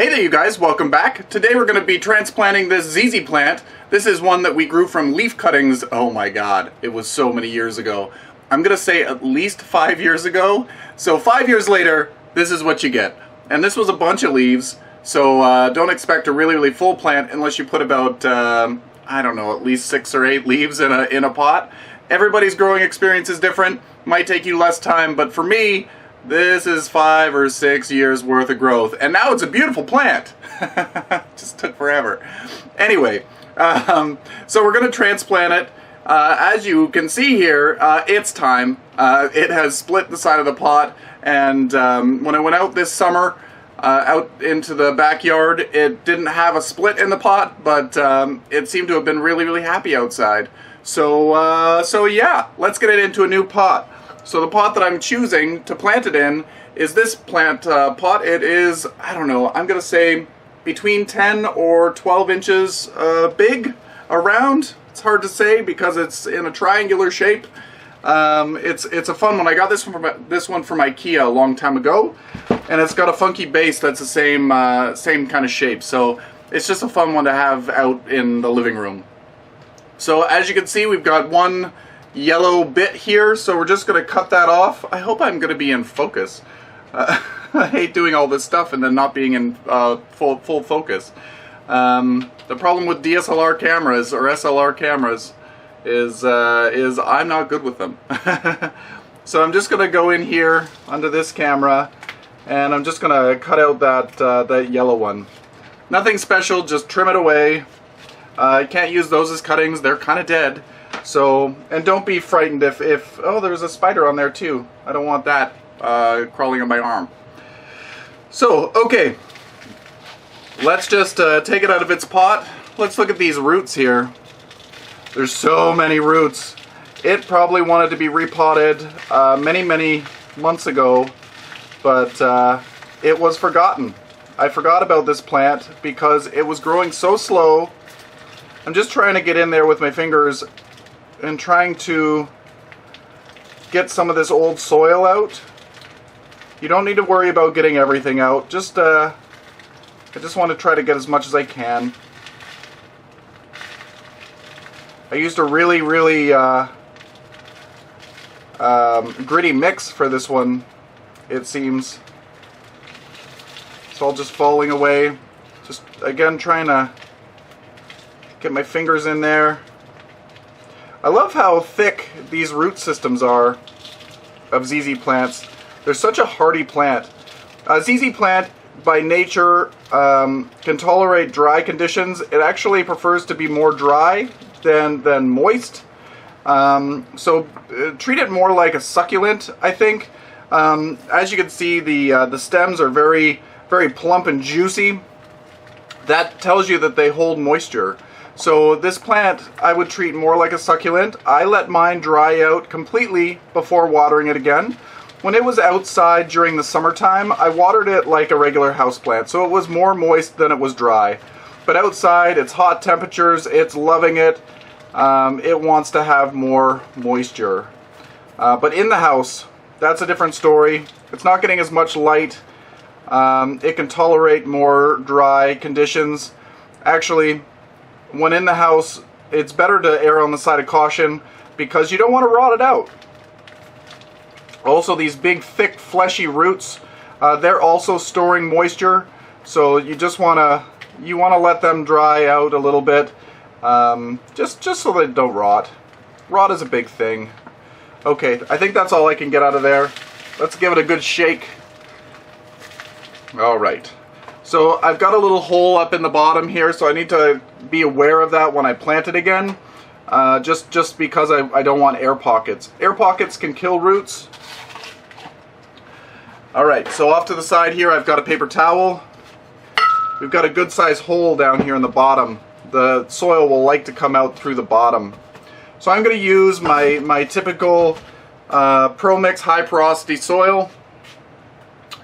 Hey there you guys, welcome back. Today we're going to be transplanting this ZZ plant. This is one that we grew from leaf cuttings. Oh my god, it was so many years ago. I'm going to say at least 5 years ago. So 5 years later, this is what you get. And this was a bunch of leaves, so don't expect a really full plant unless you put about, I don't know, at least 6 or 8 leaves in a pot. Everybody's growing experience is different. Might take you less time, but for me, this is 5 or 6 years worth of growth, and now it's a beautiful plant. Just took forever. Anyway, so we're going to transplant it. As you can see here, it's time. It has split the side of the pot, and when I went out this summer, out into the backyard, it didn't have a split in the pot, but it seemed to have been really happy outside. So yeah, let's get it into a new pot. So the pot that I'm choosing to plant it in is this plant pot. It is, I don't know, I'm going to say between 10 or 12 inches big, around. It's hard to say because it's in a triangular shape. It's a fun one. I got this one from IKEA a long time ago, and it's got a funky base that's the same kind of shape. So it's just a fun one to have out in the living room. So as you can see, we've got one yellow bit here, so we're just going to cut that off. I hope I'm going to be in focus. I hate doing all this stuff and then not being in full focus. The problem with DSLR cameras or SLR cameras is I'm not good with them. So I'm just going to go in here under this camera, and I'm just going to cut out that yellow one. Nothing special, just trim it away. I can't use those as cuttings, they're kind of dead. So, and don't be frightened if oh, there's a spider on there too. I don't want that crawling on my arm. So, okay, let's just take it out of its pot. Let's look at these roots here. There's so many roots. It probably wanted to be repotted many months ago, but it was forgotten. I forgot about this plant because it was growing so slow. I'm just trying to get in there with my fingers and trying to get some of this old soil out. You don't need to worry about getting everything out. Just I just want to try to get as much as I can. I used a really gritty mix for this one, it seems. It's all just falling away. Just again trying to get my fingers in there. I love how thick these root systems are of ZZ plants. They're such a hardy plant. ZZ plant by nature can tolerate dry conditions. It actually prefers to be more dry than moist. So treat it more like a succulent, I think. As you can see, the stems are very plump and juicy. That tells you that they hold moisture. So this plant I would treat more like a succulent. I let mine dry out completely before watering it again. When it was outside during the summertime, I watered it like a regular houseplant, so it was more moist than it was dry. But outside, it's hot temperatures, it's loving it. It wants to have more moisture. But in the house, that's a different story. It's not getting as much light. It can tolerate more dry conditions. Actually, when in the house, it's better to err on the side of caution because you don't want to rot it out. Also, these big, thick, fleshy roots, they're also storing moisture, so you just want to let them dry out a little bit, just so they don't rot. Rot is a big thing. Okay, I think that's all I can get out of there. Let's give it a good shake. All right. So I've got a little hole up in the bottom here, so I need to be aware of that when I plant it again, just because I don't want air pockets. Air pockets can kill roots. Alright, so off to the side here I've got a paper towel. We've got a good sized hole down here in the bottom. The soil will like to come out through the bottom. So I'm going to use my typical Pro Mix high porosity soil.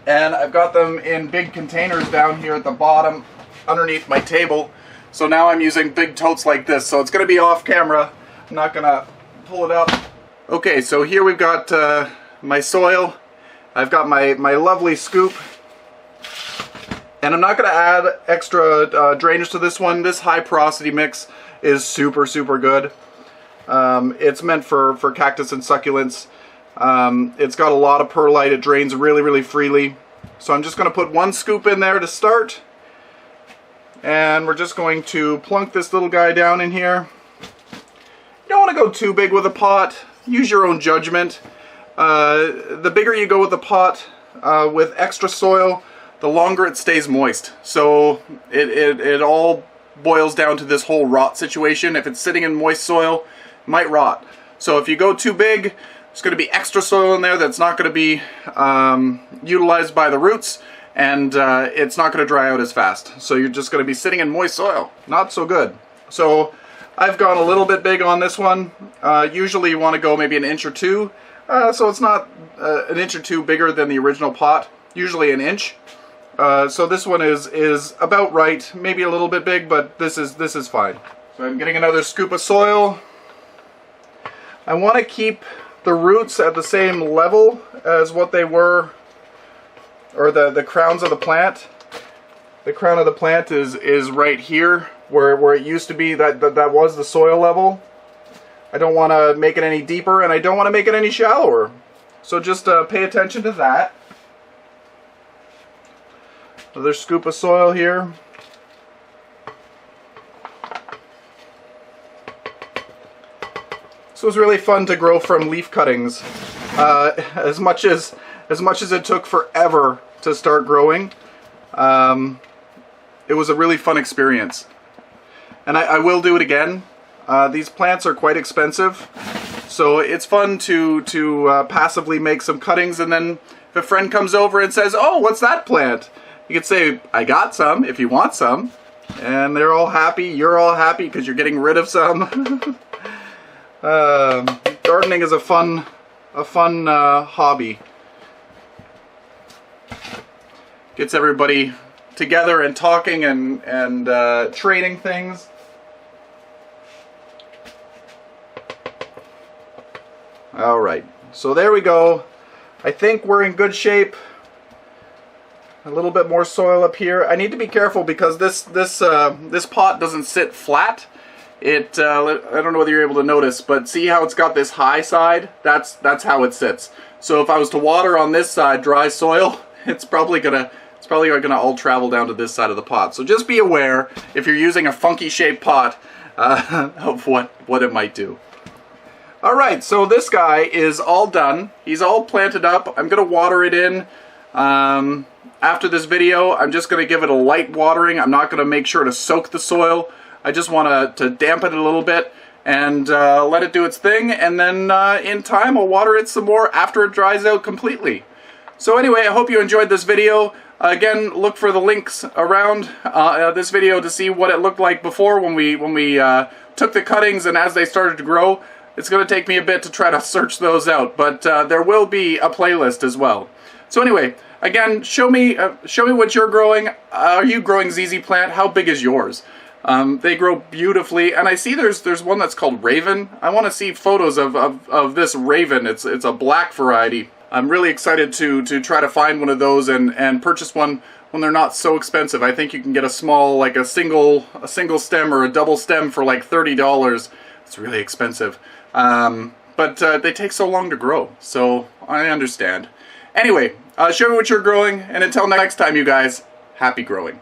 And I've got them in big containers down here at the bottom underneath my table. So now I'm using big totes like this. So it's going to be off camera. I'm not going to pull it up. Okay, so here we've got my soil. I've got my lovely scoop. And I'm not going to add extra drainage to this one. This high porosity mix is super, super good. It's meant for cactus and succulents. It's got a lot of perlite. It drains really, really freely. So I'm just going to put 1 scoop in there to start. And we're just going to plunk this little guy down in here. You don't want to go too big with a pot. Use your own judgment. The bigger you go with the pot with extra soil, the longer it stays moist. So it all boils down to this whole rot situation. If it's sitting in moist soil, it might rot. So if you go too big, there's going to be extra soil in there that's not going to be utilized by the roots, and it's not going to dry out as fast. So you're just going to be sitting in moist soil. Not so good. So I've gone a little bit big on this one. Usually you want to go maybe 1 inch or 2. So it's not 1 inch or 2 bigger than the original pot. Usually 1 inch. So this one is about right. Maybe a little bit big, but this is fine. So I'm getting another scoop of soil. I want to keep the roots at the same level as what they were, or the crowns of the plant. The crown of the plant is right here, where it used to be. That was the soil level. I don't want to make it any deeper, and I don't want to make it any shallower. So just pay attention to that. Another scoop of soil here. So it was really fun to grow from leaf cuttings. As much as it took forever to start growing, it was a really fun experience. And I will do it again. These plants are quite expensive, so it's fun to passively make some cuttings, and then if a friend comes over and says, "Oh, what's that plant?" you could say, "I got some if you want some," and they're all happy. You're all happy because you're getting rid of some. Gardening is a fun hobby. Gets everybody together and talking and trading things. Alright, so there we go. I think we're in good shape. A little bit more soil up here. I need to be careful because this pot doesn't sit flat. I don't know whether you're able to notice, but see how it's got this high side? That's how it sits. So if I was to water on this side, dry soil, it's probably gonna all travel down to this side of the pot. So just be aware if you're using a funky shaped pot of what it might do. Alright, so this guy is all done. He's all planted up. I'm gonna water it in. After this video, I'm just gonna give it a light watering. I'm not gonna make sure to soak the soil. I just want to dampen it a little bit and let it do its thing, and then in time I'll water it some more after it dries out completely. So anyway, I hope you enjoyed this video. Again, look for the links around this video to see what it looked like before when we took the cuttings and as they started to grow. It's going to take me a bit to try to search those out, but there will be a playlist as well. So anyway, again, show me what you're growing. Are you growing ZZ plant? How big is yours? They grow beautifully, and I see there's one that's called Raven. I want to see photos of this Raven. It's a black variety. I'm really excited to try to find one of those and purchase one when they're not so expensive. I think you can get a small, like a single stem or a double stem for like $30. It's really expensive, but they take so long to grow, so I understand. Anyway, show me what you're growing, and until next time, you guys, happy growing.